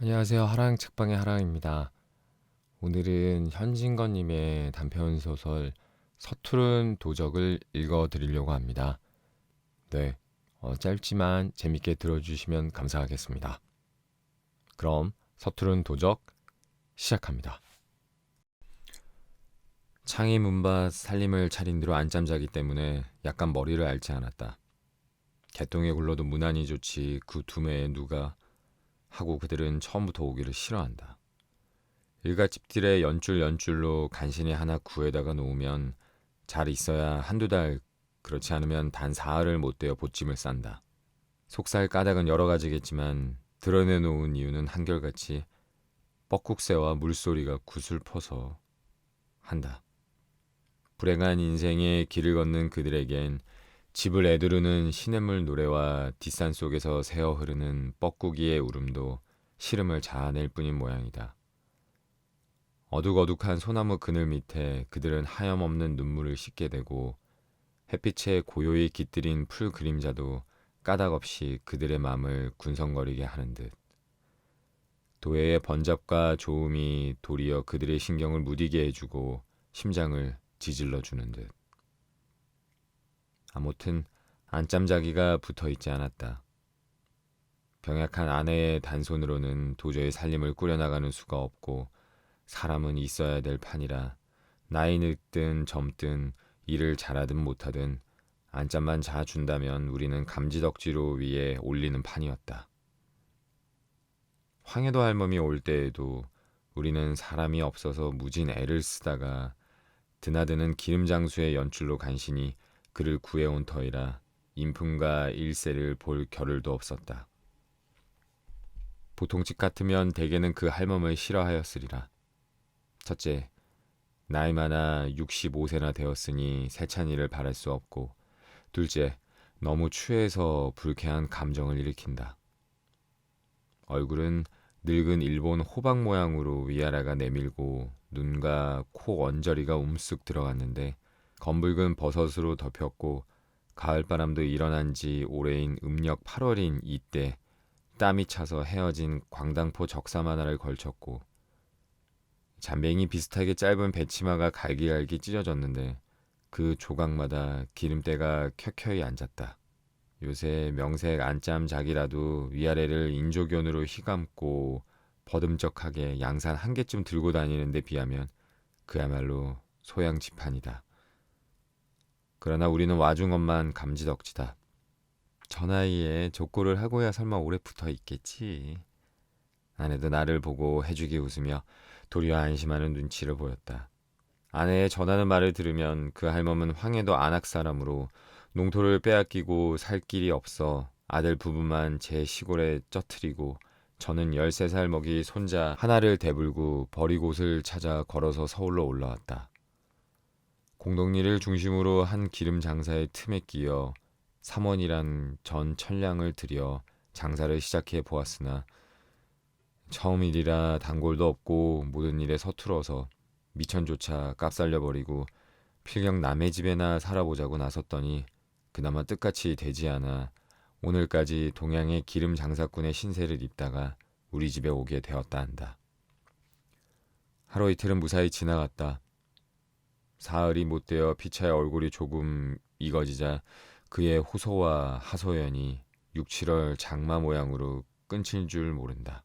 안녕하세요. 하랑 책방의 하랑입니다. 오늘은 현진건님의 단편 소설 서투른 도적을 읽어드리려고 합니다. 네, 짧지만 재밌게 들어주시면 감사하겠습니다. 그럼 서투른 도적 시작합니다. 창이 문밭 살림을 차린 뒤로 안잠 자기 때문에 약간 머리를 앓지 않았다. 개똥에 굴러도 무난히 좋지 그 두매에 누가 하고 그들은 처음부터 오기를 싫어한다. 일갓집들의 연줄로 간신히 하나 구해다가 놓으면 잘 있어야 한두 달, 그렇지 않으면 단 사흘을 못 되어 보찜을 싼다. 속살 까닭은 여러 가지겠지만 드러내놓은 이유는 한결같이 뻐국새와 물소리가 구슬퍼서 한다. 불행한 인생의 길을 걷는 그들에겐 집을 애두르는 시냇물 노래와 뒷산 속에서 새어 흐르는 뻐꾸기의 울음도 시름을 자아낼 뿐인 모양이다. 어둑어둑한 소나무 그늘 밑에 그들은 하염없는 눈물을 씻게 되고 햇빛에 고요히 깃들인 풀 그림자도 까닭없이 그들의 마음을 군성거리게 하는 듯 도해의 번잡과 조음이 도리어 그들의 신경을 무디게 해주고 심장을 지질러 주는 듯. 아무튼 안짬자기가 붙어있지 않았다. 병약한 아내의 단손으로는 도저히 살림을 꾸려나가는 수가 없고 사람은 있어야 될 판이라 나이 늙든 젊든 일을 잘하든 못하든 안짬만 자준다면 우리는 감지덕지로 위에 올리는 판이었다. 황해도 할멈이 올 때에도 우리는 사람이 없어서 무진 애를 쓰다가 드나드는 기름장수의 연출로 간신히 그를 구해온 터이라 인품과 일세를 볼 겨를도 없었다. 보통집 같으면 대개는 그 할멈을 싫어하였으리라. 첫째, 나이 많아 65세나 되었으니 세찬이를 바랄 수 없고, 둘째, 너무 추해서 불쾌한 감정을 일으킨다. 얼굴은 늙은 일본 호박 모양으로 위아래가 내밀고 눈과 코 언저리가 움쓱 들어갔는데 검붉은 버섯으로 덮였고 가을바람도 일어난 지 올해인 음력 8월인 이때 땀이 차서 헤어진 광당포 적삼 하나를 걸쳤고 잠뱅이 비슷하게 짧은 배치마가 갈기갈기 찢어졌는데 그 조각마다 기름때가 켜켜이 앉았다. 요새 명색 안짬 자기라도 위아래를 인조견으로 휘감고 버듬적하게 양산 한 개쯤 들고 다니는 데 비하면 그야말로 소양지판이다. 그러나 우리는 와중엄만 감지덕지다. 저 나이에 족고를 하고야 설마 오래 붙어 있겠지. 아내도 나를 보고 해주기 웃으며 도리어 안심하는 눈치를 보였다. 아내의 전하는 말을 들으면 그 할멈은 황해도 안악 사람으로 농토를 빼앗기고 살 길이 없어 아들 부부만 제 시골에 쩌트리고 저는 13살 먹이 손자 하나를 대불고 버리곳을 찾아 걸어서 서울로 올라왔다. 공동리를 중심으로 한 기름 장사의 틈에 끼어 삼원이란 전 천량을 들여 장사를 시작해 보았으나 처음 일이라 단골도 없고 모든 일에 서툴어서 미천조차 깝살려버리고 필경 남의 집에나 살아보자고 나섰더니 그나마 뜻같이 되지 않아 오늘까지 동양의 기름 장사꾼의 신세를 입다가 우리 집에 오게 되었다 한다. 하루 이틀은 무사히 지나갔다. 사흘이 못되어 피차의 얼굴이 조금 익어지자 그의 호소와 하소연이 6, 7월 장마 모양으로 끊칠 줄 모른다.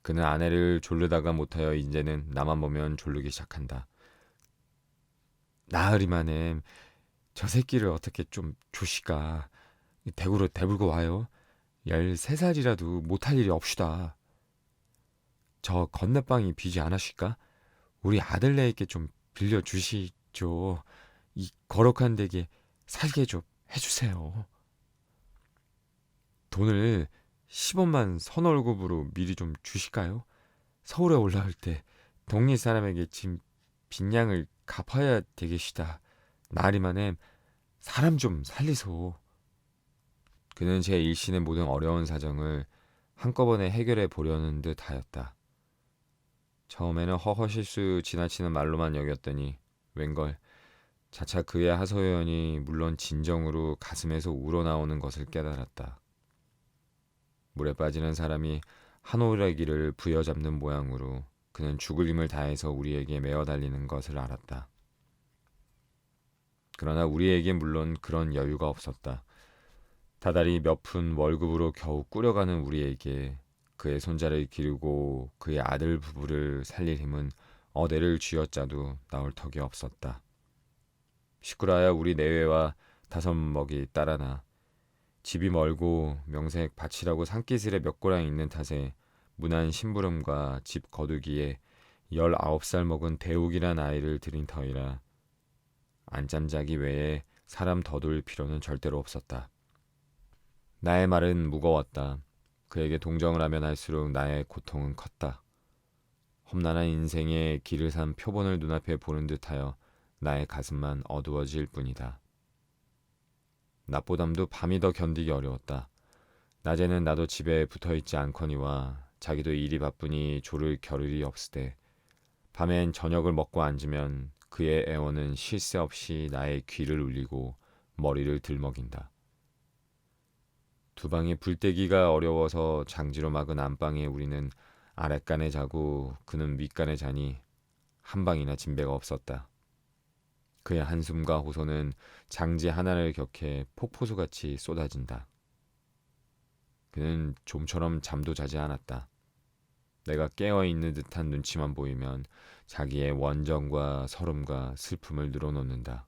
그는 아내를 졸르다가 못하여 이제는 나만 보면 졸르기 시작한다. 나으리만은 저 새끼를 어떻게 좀 조시가 대구로 대불고 와요. 13살이라도 못할 일이 없시다. 저 건너방이 비지 않으실까? 우리 아들네에게 좀 빌려주시죠. 이 거룩한 댁에 살게 좀 해주세요. 돈을 10원만 선월급으로 미리 좀 주실까요? 서울에 올라올 때 동리 사람에게 짐 빈양을 갚아야 되겠시다. 나리만에 사람 좀 살리소. 그는 제 일신의 모든 어려운 사정을 한꺼번에 해결해 보려는 듯 하였다. 처음에는 허허실수 지나치는 말로만 여겼더니 웬걸 차차 그의 하소연이 물론 진정으로 가슴에서 우러나오는 것을 깨달았다. 물에 빠지는 사람이 한 오라기를 부여잡는 모양으로 그는 죽을 힘을 다해서 우리에게 메어 달리는 것을 알았다. 그러나 우리에게 물론 그런 여유가 없었다. 다달이 몇 푼 월급으로 겨우 꾸려가는 우리에게 그의 손자를 기르고 그의 아들 부부를 살릴 힘은 어대를 쥐어짜도 나올 턱이 없었다. 시끄러야 우리 내외와 5먹이 따라나 집이 멀고 명색 밭이라고 산기슭에 몇 고랑 있는 탓에 문안 심부름과 집 거두기에 19살 먹은 대욱이란 아이를 들인 터이라 안짬자기 외에 사람 더 둘 필요는 절대로 없었다. 나의 말은 무거웠다. 그에게 동정을 하면 할수록 나의 고통은 컸다. 험난한 인생의 길을 산 표본을 눈앞에 보는 듯하여 나의 가슴만 어두워질 뿐이다. 낮보담도 밤이 더 견디기 어려웠다. 낮에는 나도 집에 붙어있지 않거니와 자기도 일이 바쁘니 조를 겨를이 없으되 밤엔 저녁을 먹고 앉으면 그의 애원은 쉴 새 없이 나의 귀를 울리고 머리를 들먹인다. 두 방에 불때기가 어려워서 장지로 막은 안방에 우리는 아랫간에 자고 그는 윗간에 자니 한 방이나 진배가 없었다. 그의 한숨과 호소는 장지 하나를 격해 폭포수같이 쏟아진다. 그는 좀처럼 잠도 자지 않았다. 내가 깨어있는 듯한 눈치만 보이면 자기의 원정과 서름과 슬픔을 늘어놓는다.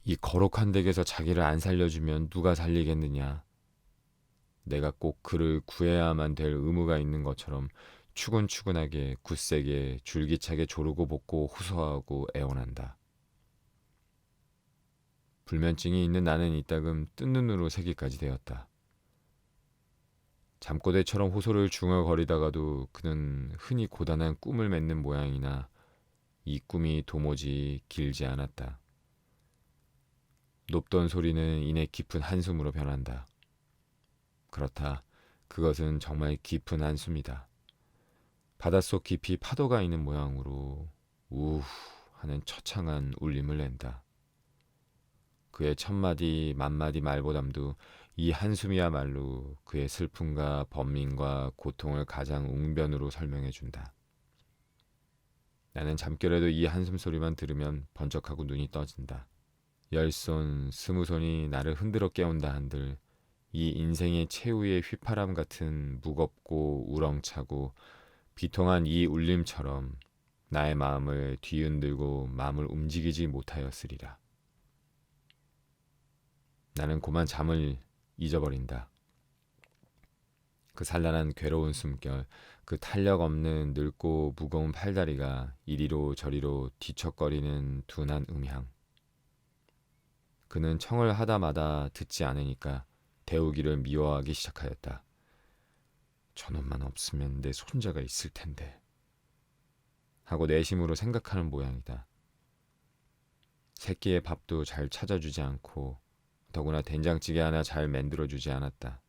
이 거룩한 댁에서 자기를 안 살려주면 누가 살리겠느냐. 내가 꼭 그를 구해야만 될 의무가 있는 것처럼 추근추근하게 굳세게 줄기차게 조르고 볶고 호소하고 애원한다. 불면증이 있는 나는 이따금 뜬 눈으로 새기까지 되었다. 잠꼬대처럼 호소를 중얼거리다가도 그는 흔히 고단한 꿈을 맺는 모양이나 이 꿈이 도무지 길지 않았다. 높던 소리는 이내 깊은 한숨으로 변한다. 그렇다. 그것은 정말 깊은 한숨이다. 바닷속 깊이 파도가 있는 모양으로 우후 하는 처창한 울림을 낸다. 그의 천마디 만마디 말보담도 이 한숨이야말로 그의 슬픔과 번민과 고통을 가장 웅변으로 설명해준다. 나는 잠결에도 이 한숨 소리만 들으면 번쩍하고 눈이 떠진다. 10손, 20손이 나를 흔들어 깨운다 한들 이 인생의 최후의 휘파람 같은 무겁고 우렁차고 비통한 이 울림처럼 나의 마음을 뒤흔들고 마음을 움직이지 못하였으리라. 나는 고만 잠을 잊어버린다. 그 산란한 괴로운 숨결, 그 탄력 없는 늙고 무거운 팔다리가 이리로 저리로 뒤척거리는 둔한 음향. 그는 청을 하다마다 듣지 않으니까 대우기를 미워하기 시작하였다. 저놈만 없으면 내 손자가 있을 텐데 하고 내심으로 생각하는 모양이다. 새끼의 밥도 잘 찾아주지 않고 더구나 된장찌개 하나 잘 만들어주지 않았다.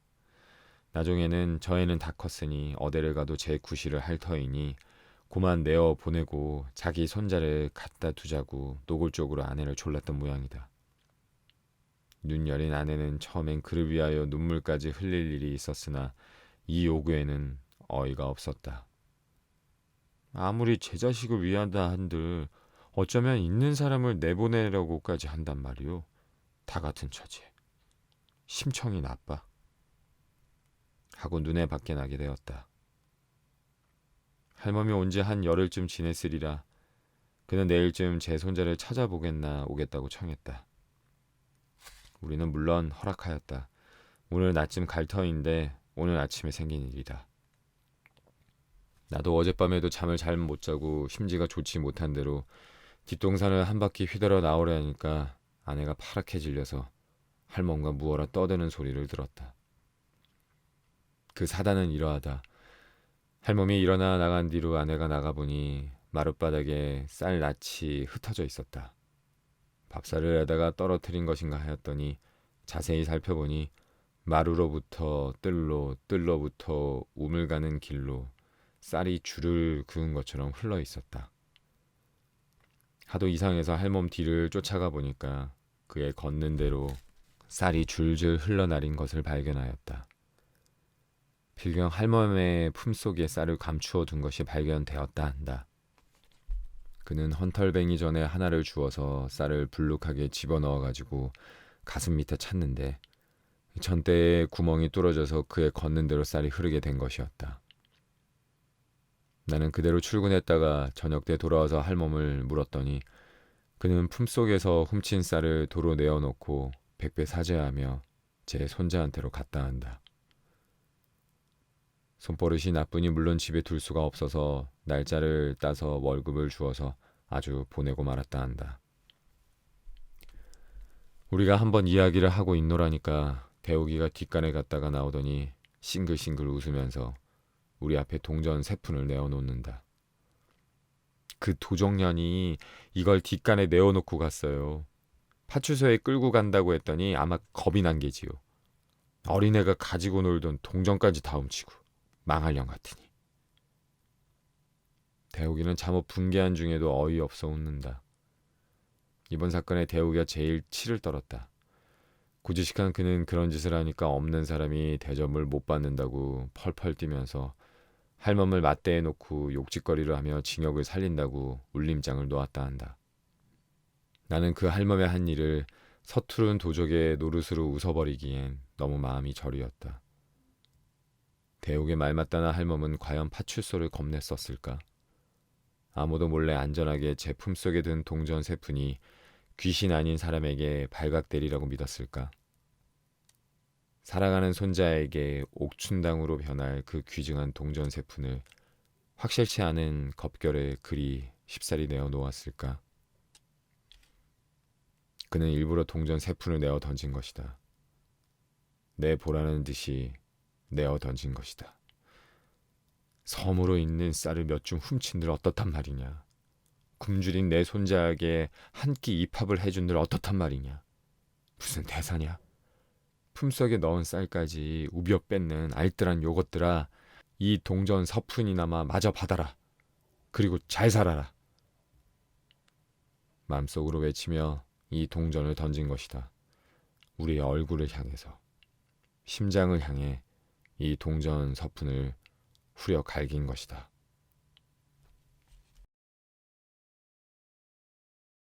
나중에는 저 애는 다 컸으니 어디를 가도 제 구실을 할 터이니 고만 내어 보내고 자기 손자를 갖다 두자고 노골적으로 아내를 졸랐던 모양이다. 눈 여린 아내는 처음엔 그를 위하여 눈물까지 흘릴 일이 있었으나 이 요구에는 어이가 없었다. 아무리 제 자식을 위한다 한들 어쩌면 있는 사람을 내보내려고까지 한단 말이오. 다 같은 처지. 심청이 나빠. 하고 눈에 밖에 나게 되었다. 할멈이 온 지 한 열흘쯤 지냈으리라. 그는 내일쯤 제 손자를 찾아보겠나 오겠다고 청했다. 우리는 물론 허락하였다. 오늘 낮쯤 갈 터인데 오늘 아침에 생긴 일이다. 나도 어젯밤에도 잠을 잘 못 자고 심지가 좋지 못한 대로 뒷동산을 한 바퀴 휘돌아 나오려니까 아내가 파랗게 질려서 할멈과 무어라 떠드는 소리를 들었다. 그 사단은 이러하다. 할멈이 일어나 나간 뒤로 아내가 나가보니 마룻바닥에 쌀낫이 흩어져 있었다. 밥살을 하다가 떨어뜨린 것인가 하였더니 자세히 살펴보니 마루로부터 뜰로, 뜰로부터 우물 가는 길로 쌀이 줄을 그은 것처럼 흘러 있었다. 하도 이상해서 할멈 뒤를 쫓아가 보니까 그의 걷는 대로 쌀이 줄줄 흘러내린 것을 발견하였다. 필경 할멈의 품속에 쌀을 감추어 둔 것이 발견되었다 한다. 그는 헌털뱅이 전에 하나를 주어서 쌀을 불룩하게 집어넣어가지고 가슴 밑에 찼는데 전대에 구멍이 뚫어져서 그의 걷는 대로 쌀이 흐르게 된 것이었다. 나는 그대로 출근했다가 저녁 때 돌아와서 할멈을 물었더니 그는 품속에서 훔친 쌀을 도로 내어놓고 백배 사죄하며 제 손자한테로 갔다 한다. 손버릇이 나쁘니 물론 집에 둘 수가 없어서 날짜를 따서 월급을 주어서 아주 보내고 말았다 한다. 우리가 한번 이야기를 하고 있노라니까 대우기가 뒷간에 갔다가 나오더니 싱글싱글 웃으면서 우리 앞에 동전 3푼을 내어놓는다. 그 도적년이 이걸 뒷간에 내어놓고 갔어요. 파출소에 끌고 간다고 했더니 아마 겁이 난 게지요. 어린애가 가지고 놀던 동전까지 다 훔치고 망할 년 같으니. 대우기는 잠옷 붕괴한 중에도 어이없어 웃는다. 이번 사건에 대우기가 제일 치를 떨었다. 고지식한 그는 그런 짓을 하니까 없는 사람이 대접을 못 받는다고 펄펄 뛰면서 할멈을 맞대해 놓고 욕짓거리를 하며 징역을 살린다고 울림장을 놓았다 한다. 나는 그 할멈의 한 일을 서투른 도적의 노릇으로 웃어버리기엔 너무 마음이 저리었다. 대옥의 말 맞다나 할멈은 과연 파출소를 겁냈었을까? 아무도 몰래 안전하게 제 품속에 든 동전 3푼이 귀신 아닌 사람에게 발각되리라고 믿었을까? 살아가는 손자에게 옥춘당으로 변할 그 귀중한 동전 3푼을 확실치 않은 겁결에 그리 쉽사리 내어 놓았을까? 그는 일부러 동전 3푼을 내어 던진 것이다. 내 보라는 듯이 내어 던진 것이다. 섬으로 있는 쌀을 몇 줌 훔친들 어떻단 말이냐. 굶주린 내 손자에게 한 끼 입합을 해준들 어떻단 말이냐. 무슨 대사냐. 품속에 넣은 쌀까지 우벼 뺏는 알뜰한 요것들아. 이 동전 3푼이나마 마저 받아라. 그리고 잘 살아라. 마음속으로 외치며 이 동전을 던진 것이다. 우리의 얼굴을 향해서. 심장을 향해 이 동전 3푼을 후려 갈긴 것이다.